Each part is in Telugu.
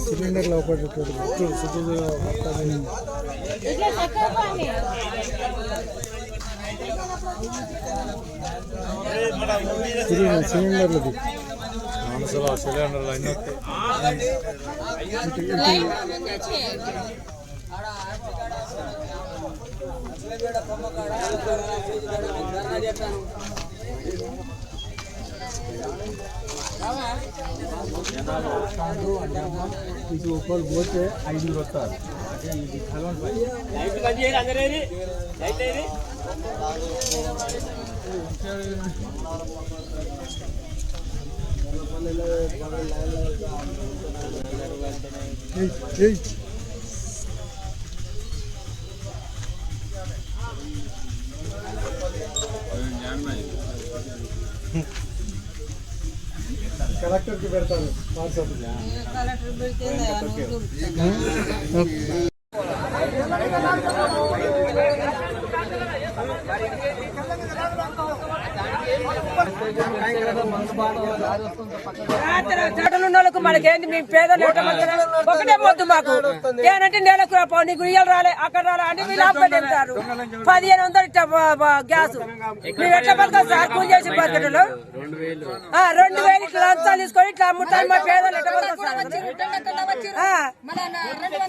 సిలిండర్ లోపల సిలిండర్లు సిలిండర్ ఒకరు పోతే 5 వస్తారు. కలెక్టర్ కి పెడతాను వాట్సాప్. వాళ్ళకు మనకేంది మేము పేదలు ఒకటే పొద్దు మాకు ఏనంటే నెలకు నీకు ఇయ్యాలి రాలే అక్కడ రాలే అని వీళ్ళు ఆపేటారు. 1500 గ్యాస్ మేము ఎట్లా బతకాలి సార్? కూలి చేసి బతకటలు 2000 ఇట్లా లంచాలు తీసుకొని ఇట్లా అమ్ముతారు. మా పేదలు ఎట్లా బతకాలి?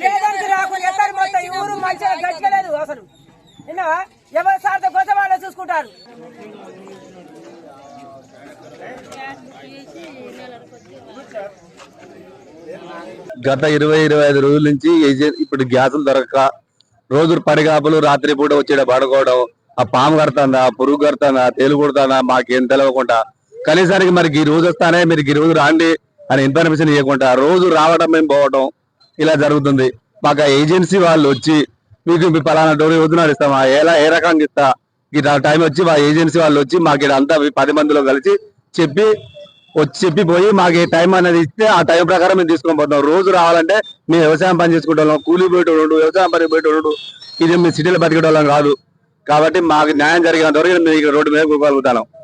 పేదలకు రాకుండా ఎత్తారు మొత్తం ఈ ఊరు మంచిగా గడిచలేదు అసలు. విన్నావా? ఎవరి సార్తో కోసం వాళ్ళే చూసుకుంటారు. గత 20-25 రోజుల నుంచి ఇప్పుడు గ్యాసులు దొరక రోజు పడిగాపులు రాత్రి పూట వచ్చి పడుకోవడం, ఆ పాము కడుతుందా, పురుగు కడుతుందా, తేలు కొడుతుందా మాకేం తెలియకుండా కనీసానికి మరి ఈ రోజు వస్తానే మీరు ఈ రోజు రాండి అని ఇన్ఫర్మేషన్ ఇవ్వకుండా రోజు రావడం మేము పోవడం ఇలా జరుగుతుంది. మాకు ఆ ఏజెన్సీ వాళ్ళు వచ్చి మీకు పలానా డోర్ వద్దున ఇస్తామా, ఏ రకంగా ఇస్తా ఈ టైం వచ్చి మా ఏజెన్సీ వాళ్ళు వచ్చి మాకు అంతా 10 మందిలో కలిసి చెప్పిపోయి మాకు ఏ టైం అనేది ఇస్తే ఆ టైం ప్రకారం మేము తీసుకొని పోతాం. రోజు రావాలంటే మేము వ్యవసాయం పని చేసుకుంటాం, కూలీ పోయేటోడు, వ్యవసాయం పని పోయేటోడు, ఇది మేము సిటీలో బతికేటోళ్ళం కాదు. కాబట్టి మాకు న్యాయం జరిగినంత వరకు మేము ఇక్కడ రోడ్డు మీద కూకోగలుగుతాం.